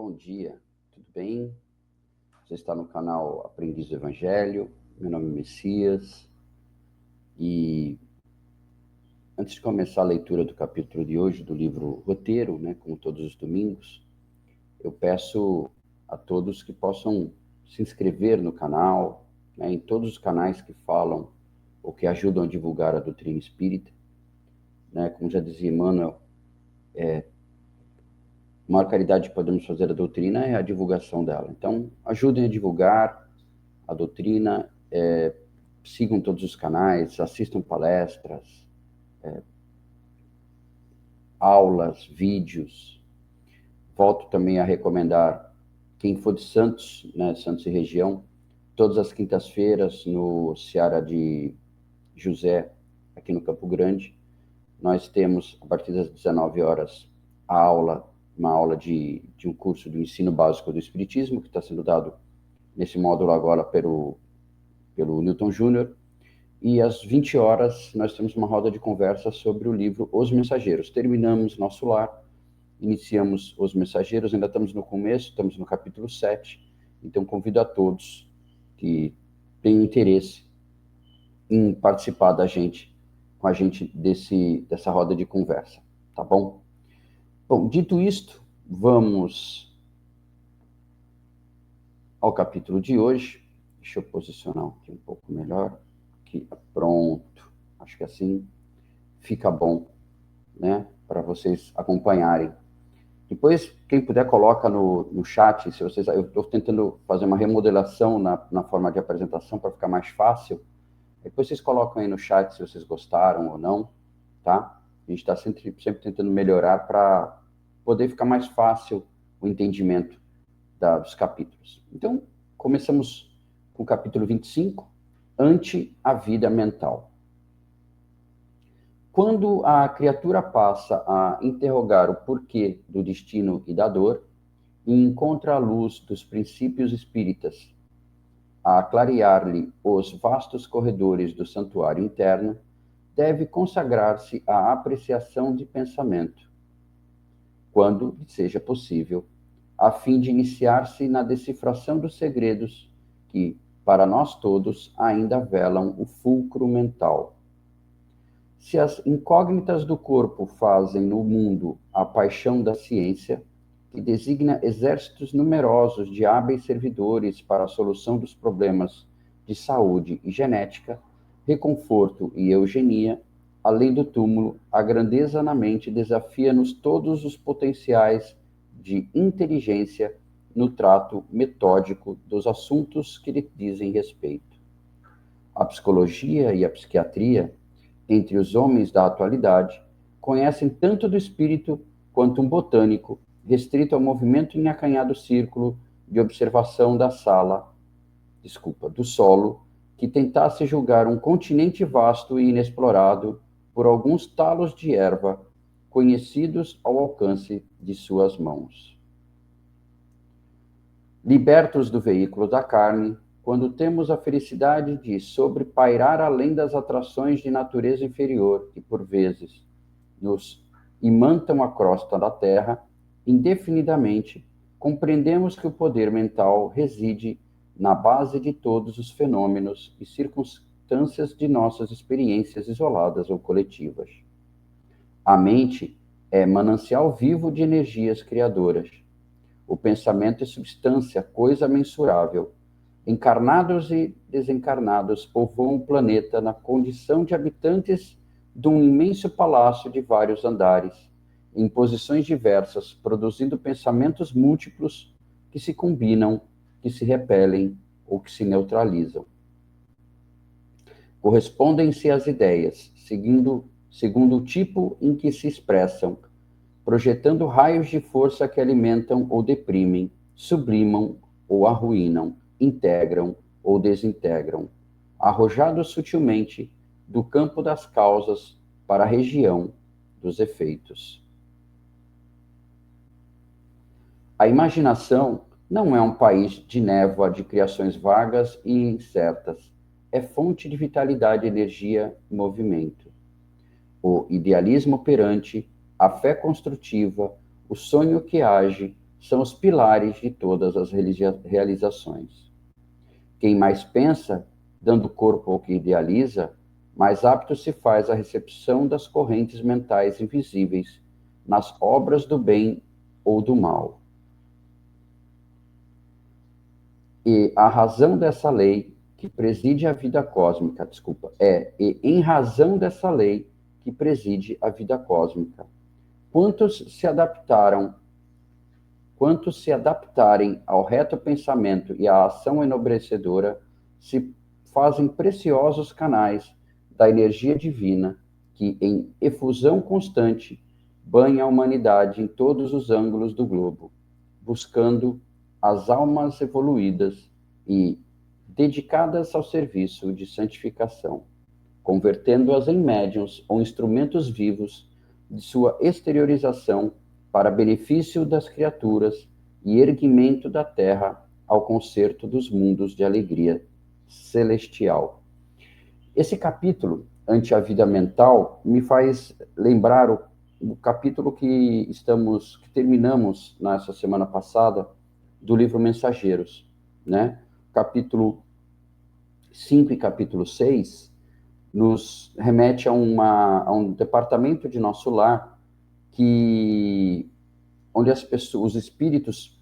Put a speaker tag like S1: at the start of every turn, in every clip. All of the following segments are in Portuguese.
S1: Bom dia, tudo bem? Você está no canal Aprendiz do Evangelho, meu nome é Messias, e antes de começar a leitura do capítulo de hoje do livro Roteiro, como todos os domingos, eu peço a todos que possam se inscrever no canal, em todos os canais que falam ou que ajudam a divulgar a doutrina espírita, como já dizia Emmanuel, a maior caridade que podemos fazer à doutrina é a divulgação dela. Então, ajudem a divulgar a doutrina, sigam todos os canais, assistam palestras, aulas, vídeos. Volto também a recomendar, quem for de Santos, Santos e região, todas as quintas-feiras no Seara de José, aqui no Campo Grande, nós temos, a partir das 19 horas, uma aula de um curso do ensino básico do Espiritismo, que está sendo dado nesse módulo agora pelo Newton Júnior, e às 20 horas nós temos uma roda de conversa sobre o livro Os Mensageiros. Terminamos Nosso Lar, iniciamos Os Mensageiros, ainda estamos no começo, estamos no capítulo 7, então convido a todos que tenham interesse em participar com a gente dessa roda de conversa, tá bom? Bom, dito isto, vamos ao capítulo de hoje. Deixa eu posicionar aqui um pouco melhor. Aqui, pronto. Acho que assim fica bom, para vocês acompanharem. Depois, quem puder, coloca no chat, eu estou tentando fazer uma remodelação na forma de apresentação para ficar mais fácil. Depois vocês colocam aí no chat se vocês gostaram ou não, tá? A gente está sempre tentando melhorar para poder ficar mais fácil o entendimento dos capítulos. Então, começamos com o capítulo 25, Ante a Vida Mental. Quando a criatura passa a interrogar o porquê do destino e da dor, e encontra a luz dos princípios espíritas a clarear-lhe os vastos corredores do santuário interno, deve consagrar-se à apreciação de pensamento, quando seja possível, a fim de iniciar-se na decifração dos segredos que, para nós todos, ainda velam o fulcro mental. Se as incógnitas do corpo fazem no mundo a paixão da ciência, que designa exércitos numerosos de hábeis servidores para a solução dos problemas de saúde e genética, reconforto e eugenia, além do túmulo, a grandeza na mente desafia-nos todos os potenciais de inteligência no trato metódico dos assuntos que lhe dizem respeito. A psicologia e a psiquiatria, entre os homens da atualidade, conhecem tanto do espírito quanto um botânico, restrito ao movimento em acanhado círculo de observação do solo, que tentasse julgar um continente vasto e inexplorado por alguns talos de erva, conhecidos ao alcance de suas mãos. Libertos do veículo da carne, quando temos a felicidade de sobrepairar além das atrações de natureza inferior que, por vezes, nos imantam a crosta da terra, indefinidamente, compreendemos que o poder mental reside na base de todos os fenômenos e circunstâncias de nossas experiências isoladas ou coletivas. A mente é manancial vivo de energias criadoras. O pensamento é substância, coisa mensurável. Encarnados e desencarnados povoam o planeta na condição de habitantes de um imenso palácio de vários andares, em posições diversas, produzindo pensamentos múltiplos que se combinam, que se repelem ou que se neutralizam. Correspondem-se as ideias, segundo o tipo em que se expressam, projetando raios de força que alimentam ou deprimem, sublimam ou arruinam, integram ou desintegram, arrojados sutilmente do campo das causas para a região dos efeitos. A imaginação não é um país de névoa de criações vagas e incertas. É fonte de vitalidade, energia e movimento. O idealismo operante, a fé construtiva, o sonho que age, são os pilares de todas as realizações. Quem mais pensa, dando corpo ao que idealiza, mais apto se faz à recepção das correntes mentais invisíveis nas obras do bem ou do mal. E a razão dessa lei que preside a vida cósmica, em razão dessa lei que preside a vida cósmica, quantos se adaptarem ao reto pensamento e à ação enobrecedora, se fazem preciosos canais da energia divina que, em efusão constante, banha a humanidade em todos os ângulos do globo, buscando as almas evoluídas e dedicadas ao serviço de santificação, convertendo-as em médiuns ou instrumentos vivos de sua exteriorização para benefício das criaturas e erguimento da terra ao concerto dos mundos de alegria celestial. Esse capítulo, Ante a Vida Mental, me faz lembrar o capítulo que terminamos nessa semana passada, do livro Mensageiros, né? Capítulo 5 e capítulo 6 nos remete a um departamento de nosso lar onde os espíritos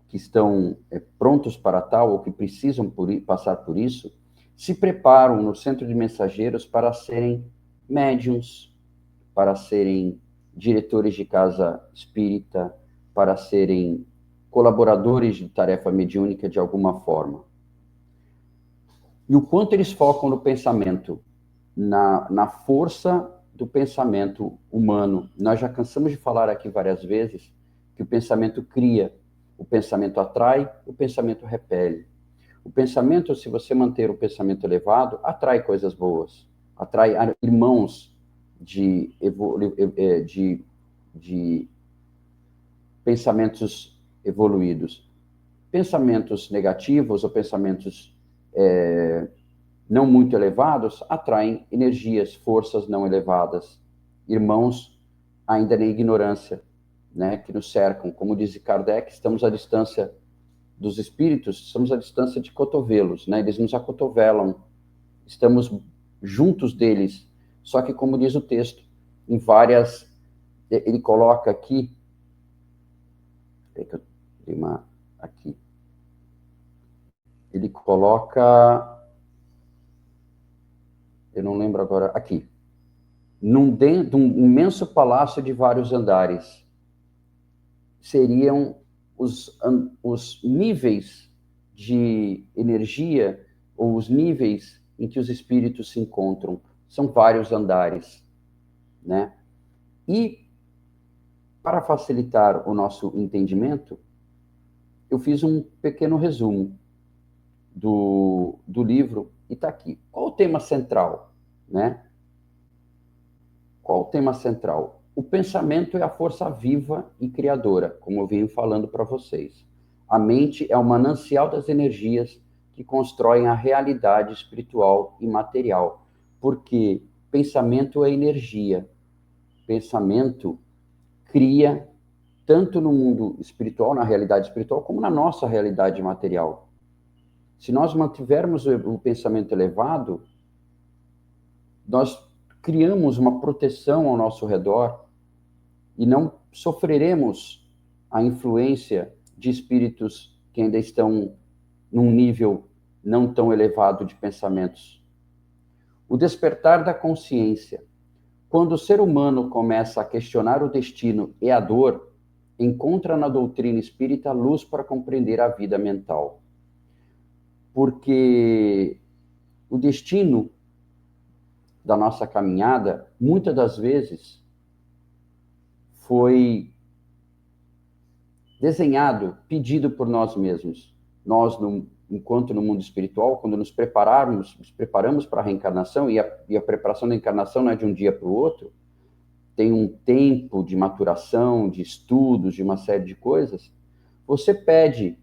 S1: que estão prontos para tal ou que precisam passar por isso, se preparam no centro de mensageiros para serem médiuns, para serem diretores de casa espírita, para serem colaboradores de tarefa mediúnica de alguma forma. E o quanto eles focam no pensamento, na força do pensamento humano. Nós já cansamos de falar aqui várias vezes que o pensamento cria, o pensamento atrai, o pensamento repele. O pensamento, se você manter o pensamento elevado, atrai coisas boas, atrai irmãos de pensamentos evoluídos. Pensamentos negativos ou pensamentos não muito elevados atraem energias, forças não elevadas, irmãos ainda na ignorância, né, que nos cercam. Como diz Kardec, estamos à distância dos espíritos, estamos à distância de cotovelos, né? Eles nos acotovelam, estamos juntos deles, só que, como diz o texto, ele coloca aqui, ele coloca, eu não lembro agora, aqui, num imenso palácio de vários andares, seriam os níveis de energia ou os níveis em que os espíritos se encontram. São vários andares, né? E, para facilitar o nosso entendimento, eu fiz um pequeno resumo do livro e está aqui. Qual o tema central, né? Qual o tema central? O pensamento é a força viva e criadora, como eu venho falando para vocês. A mente é o manancial das energias que constroem a realidade espiritual e material, porque pensamento é energia. Pensamento cria tanto no mundo espiritual, na realidade espiritual, como na nossa realidade material. Se nós mantivermos o pensamento elevado, nós criamos uma proteção ao nosso redor e não sofreremos a influência de espíritos que ainda estão num nível não tão elevado de pensamentos. O despertar da consciência. Quando o ser humano começa a questionar o destino e a dor, encontra na doutrina espírita luz para compreender a vida mental. Porque o destino da nossa caminhada, muitas das vezes, foi desenhado, pedido por nós mesmos. Nós, enquanto no mundo espiritual, quando nos preparamos para a reencarnação, e a preparação da encarnação não é de um dia para o outro, tem um tempo de maturação, de estudos, de uma série de coisas, você pede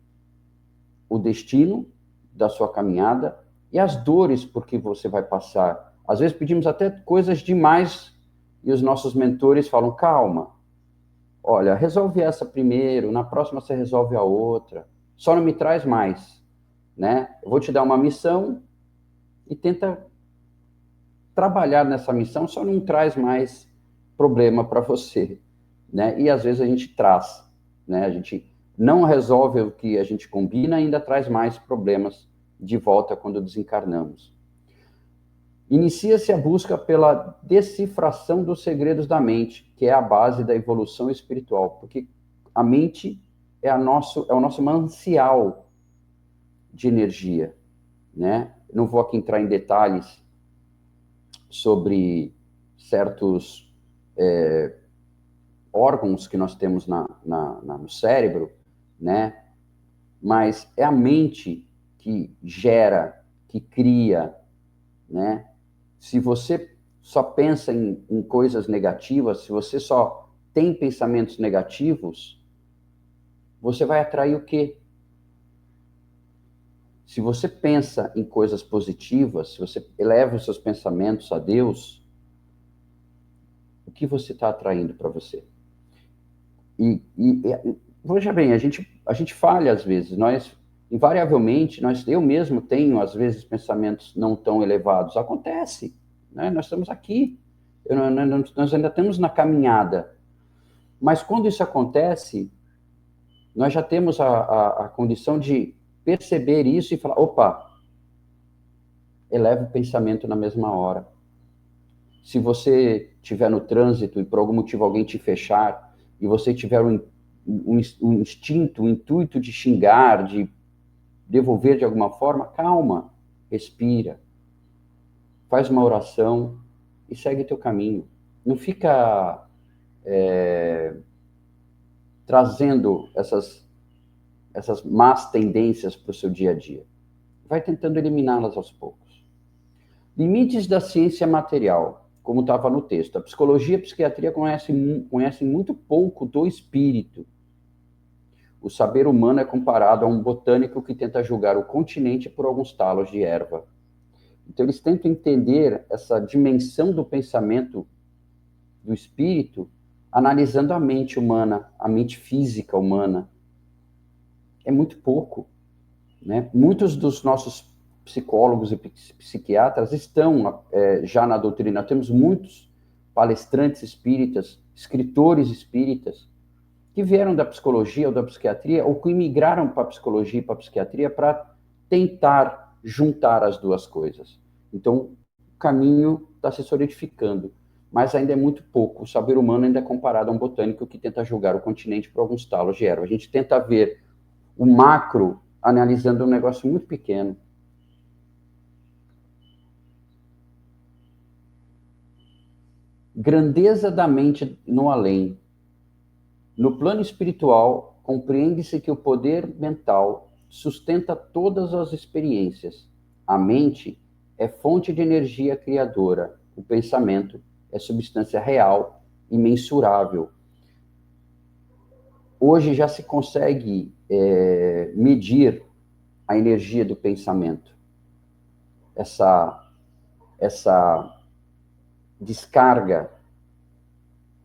S1: o destino da sua caminhada e as dores por que você vai passar. Às vezes pedimos até coisas demais e os nossos mentores falam, calma, olha, resolve essa primeiro, na próxima você resolve a outra, só não me traz mais, né? Eu vou te dar uma missão e tenta trabalhar nessa missão, só não traz mais problema para você, né? E às vezes a gente traz, né? A gente não resolve o que a gente combina, ainda traz mais problemas de volta quando desencarnamos. Inicia-se a busca pela decifração dos segredos da mente, que é a base da evolução espiritual, porque a mente é o nosso manancial de energia, né? Não vou aqui entrar em detalhes sobre certos órgãos que nós temos no cérebro, né? Mas é a mente que gera, que cria, né? Se você só pensa em coisas negativas, se você só tem pensamentos negativos, você vai atrair o quê? Se você pensa em coisas positivas, se você eleva os seus pensamentos a Deus, o que você está atraindo para você? Veja bem, a gente falha às vezes, invariavelmente, eu mesmo tenho, às vezes, pensamentos não tão elevados. Acontece, né? Nós estamos aqui, nós ainda estamos na caminhada. Mas quando isso acontece, nós já temos a condição de perceber isso e falar, opa, eleva o pensamento na mesma hora. Se você estiver no trânsito e por algum motivo alguém te fechar e você tiver um instinto, um intuito de xingar, de devolver de alguma forma, calma, respira, faz uma oração e segue teu caminho. Não fica trazendo essas más tendências para o seu dia a dia. Vai tentando eliminá-las aos poucos. Limites da ciência material, como estava no texto. A psicologia e a psiquiatria conhecem muito pouco do espírito. O saber humano é comparado a um botânico que tenta julgar o continente por alguns talos de erva. Então, eles tentam entender essa dimensão do pensamento do espírito, analisando a mente humana, a mente física humana. É muito pouco, né? Muitos dos nossos psicólogos e psiquiatras estão já na doutrina. Temos muitos palestrantes espíritas, escritores espíritas, que vieram da psicologia ou da psiquiatria, ou que migraram para a psicologia e para a psiquiatria para tentar juntar as duas coisas. Então, o caminho está se solidificando, mas ainda é muito pouco. O saber humano ainda é comparado a um botânico que tenta julgar o continente por alguns talos de erva. A gente tenta ver o macro analisando um negócio muito pequeno. Grandeza da mente no além. No plano espiritual, compreende-se que o poder mental sustenta todas as experiências. A mente é fonte de energia criadora. O pensamento é substância real e mensurável. Hoje já se consegue medir a energia do pensamento. Essa descarga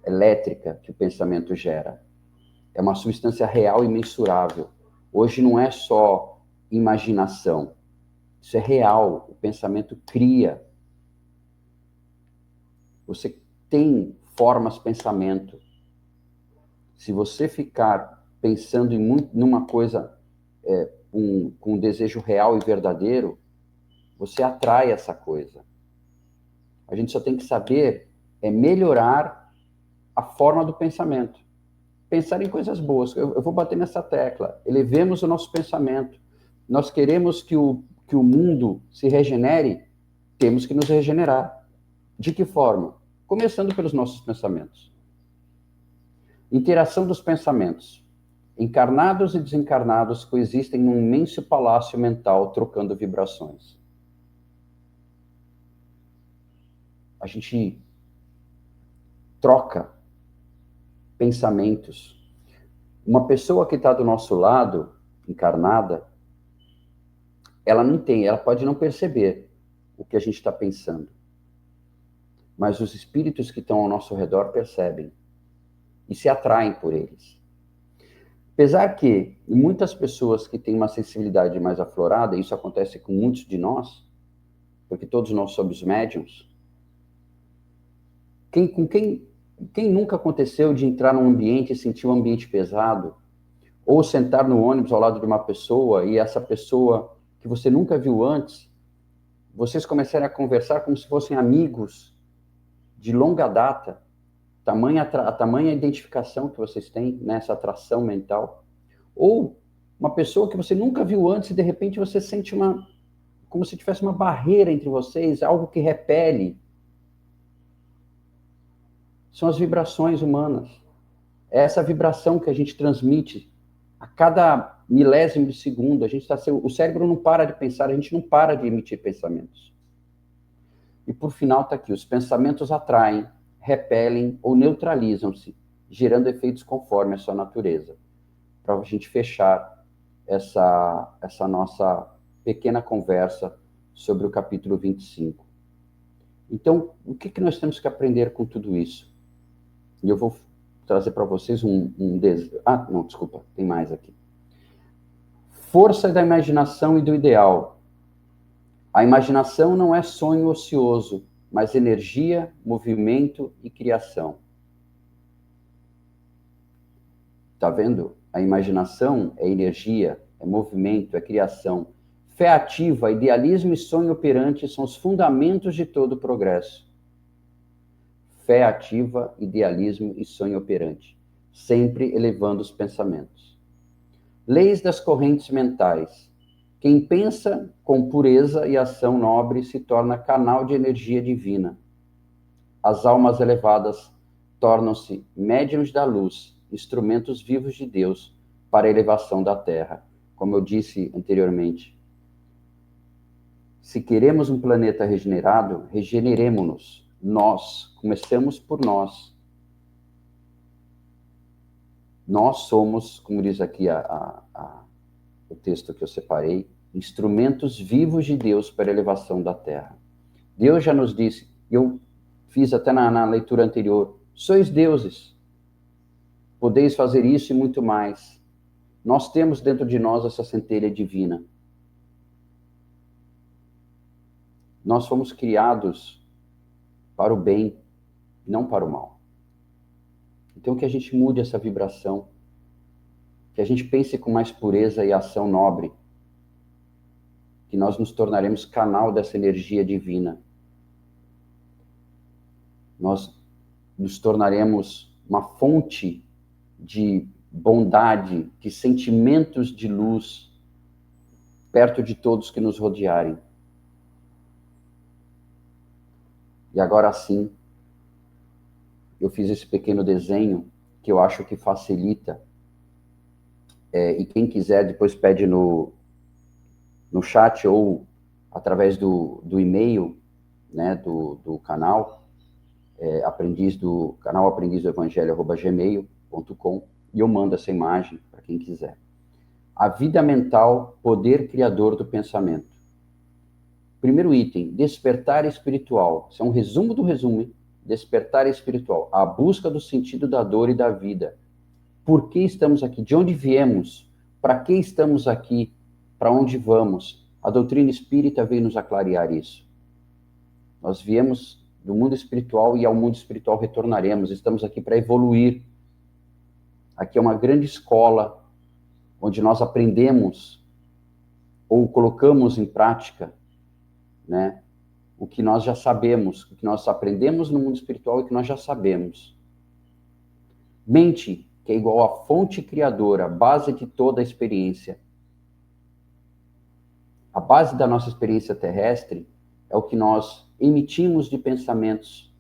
S1: elétrica que o pensamento gera. É uma substância real e mensurável. Hoje não é só imaginação. Isso é real. O pensamento cria. Você tem formas pensamento. Se você ficar pensando numa coisa com um desejo real e verdadeiro, você atrai essa coisa. A gente só tem que saber melhorar a forma do pensamento. Pensar em coisas boas. Eu vou bater nessa tecla. Elevemos o nosso pensamento. Nós queremos que o mundo se regenere, temos que nos regenerar. De que forma? Começando pelos nossos pensamentos. Interação dos pensamentos. Encarnados e desencarnados coexistem num imenso palácio mental trocando vibrações. A gente troca pensamentos. Uma pessoa que está do nosso lado, encarnada, ela pode não perceber o que a gente está pensando. Mas os espíritos que estão ao nosso redor percebem. e se atraem por eles. Apesar que muitas pessoas que têm uma sensibilidade mais aflorada, isso acontece com muitos de nós, porque todos nós somos médiums, quem nunca aconteceu de entrar num ambiente e sentir um ambiente pesado, ou sentar no ônibus ao lado de uma pessoa e essa pessoa que você nunca viu antes, vocês começarem a conversar como se fossem amigos de longa data, a tamanha identificação que vocês têm nessa atração mental, ou uma pessoa que você nunca viu antes e de repente você sente como se tivesse uma barreira entre vocês, algo que repele. São as vibrações humanas. É essa vibração que a gente transmite a cada milésimo de segundo. O cérebro não para de pensar, a gente não para de emitir pensamentos. E por final está aqui, os pensamentos atraem, repelem ou neutralizam-se, gerando efeitos conforme a sua natureza. Para a gente fechar essa nossa pequena conversa sobre o capítulo 25. Então, o que nós temos que aprender com tudo isso? E eu vou trazer para vocês desculpa, tem mais aqui. Força da imaginação e do ideal. A imaginação não é sonho ocioso, mas energia, movimento e criação. Tá vendo? A imaginação é energia, é movimento, é criação. Fé ativa, idealismo e sonho operante são os fundamentos de todo o progresso. Fé ativa, idealismo e sonho operante, sempre elevando os pensamentos. Leis das correntes mentais. Quem pensa com pureza e ação nobre se torna canal de energia divina. As almas elevadas tornam-se médiuns da luz, instrumentos vivos de Deus para a elevação da Terra. Como eu disse anteriormente, se queremos um planeta regenerado, regeneremo-nos. Nós, começamos por nós. Nós somos, como diz aqui o texto que eu separei, instrumentos vivos de Deus para a elevação da Terra. Deus já nos disse, eu fiz até na leitura anterior, sois deuses, podeis fazer isso e muito mais. Nós temos dentro de nós essa centelha divina. Nós fomos criados para o bem, não para o mal. Então que a gente mude essa vibração, que a gente pense com mais pureza e ação nobre, que nós nos tornaremos canal dessa energia divina. Nós nos tornaremos uma fonte de bondade, de sentimentos de luz, perto de todos que nos rodearem. E agora sim, eu fiz esse pequeno desenho que eu acho que facilita. E quem quiser depois pede no chat ou através do e-mail, né, do canal, canal aprendiz do evangelho@gmail.com, e eu mando essa imagem para quem quiser. A vida mental, poder criador do pensamento. Primeiro item, despertar espiritual. Isso é um resumo do resumo, hein? Despertar espiritual. A busca do sentido da dor e da vida. Por que estamos aqui? De onde viemos? Para que estamos aqui? Para onde vamos? A doutrina espírita veio nos aclarear isso. Nós viemos do mundo espiritual e ao mundo espiritual retornaremos. Estamos aqui para evoluir. Aqui é uma grande escola onde nós aprendemos ou colocamos em prática, né, o que nós já sabemos, o que nós aprendemos no mundo espiritual e o que nós já sabemos. Mente, que é igual à fonte criadora, base de toda a experiência. A base da nossa experiência terrestre é o que nós emitimos de pensamentos,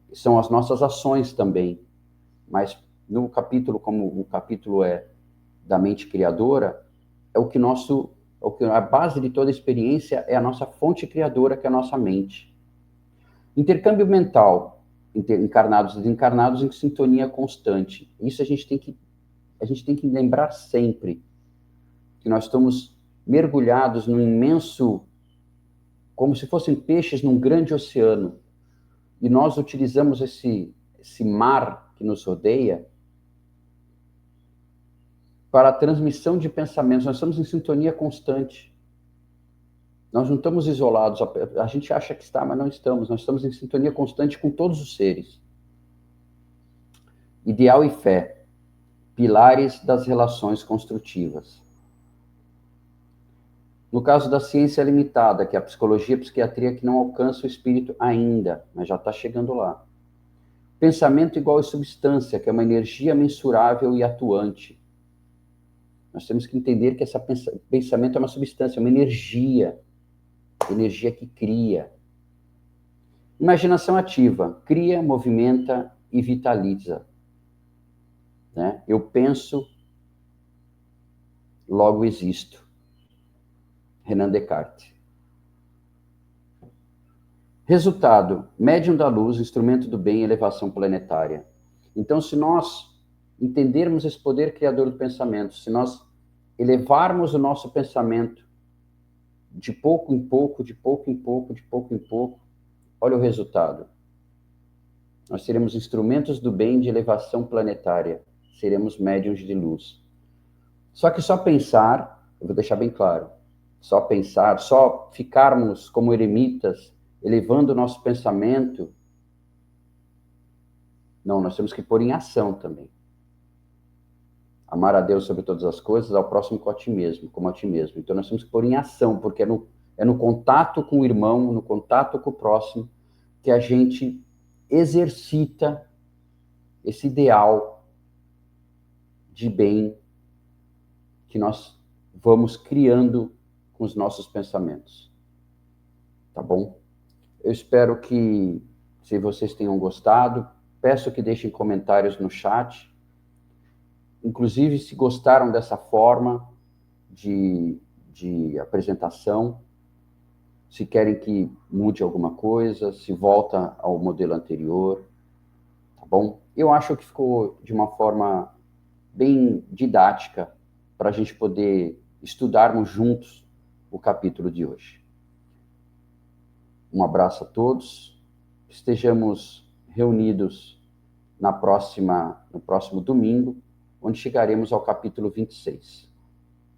S1: que são as nossas ações também. Mas no capítulo, como o capítulo é da mente criadora, a base de toda a experiência é a nossa fonte criadora, que é a nossa mente. Intercâmbio mental, encarnados e desencarnados em sintonia constante. Isso a gente tem que lembrar sempre, que nós estamos mergulhados num imenso, como se fossem peixes num grande oceano, e nós utilizamos esse mar que nos rodeia para a transmissão de pensamentos. Nós estamos em sintonia constante. Nós não estamos isolados. A gente acha que está, mas não estamos. Nós estamos em sintonia constante com todos os seres. Ideal e fé, pilares das relações construtivas. No caso da ciência limitada, que é a psicologia e a psiquiatria, que não alcança o espírito ainda, mas já está chegando lá. Pensamento igual a substância, que é uma energia mensurável e atuante. Nós temos que entender que esse pensamento é uma substância, uma energia que cria. Imaginação ativa, cria, movimenta e vitaliza. Né? Eu penso, logo existo. Renan Descartes. Resultado, médium da luz, instrumento do bem, elevação planetária. Então, se nós entendermos esse poder criador do pensamento, se nós elevarmos o nosso pensamento de pouco em pouco, de pouco em pouco, de pouco em pouco, olha o resultado. Nós seremos instrumentos do bem de elevação planetária, seremos médiuns de luz. Só que só pensar, eu vou deixar bem claro, só pensar, só ficarmos como eremitas, elevando o nosso pensamento, não, nós temos que pôr em ação também. Amar a Deus sobre todas as coisas, ao próximo como a ti mesmo. Então nós temos que pôr em ação, porque é no contato com o irmão, no contato com o próximo, que a gente exercita esse ideal de bem que nós vamos criando com os nossos pensamentos. Tá bom? Eu espero que, se vocês tenham gostado, peço que deixem comentários no chat. Inclusive, se gostaram dessa forma de apresentação, se querem que mude alguma coisa, se volta ao modelo anterior, tá bom? Eu acho que ficou de uma forma bem didática para a gente poder estudarmos juntos o capítulo de hoje. Um abraço a todos, estejamos reunidos no próximo domingo, onde chegaremos ao capítulo 26.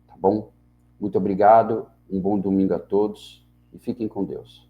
S1: Tá bom? Muito obrigado, um bom domingo a todos e fiquem com Deus.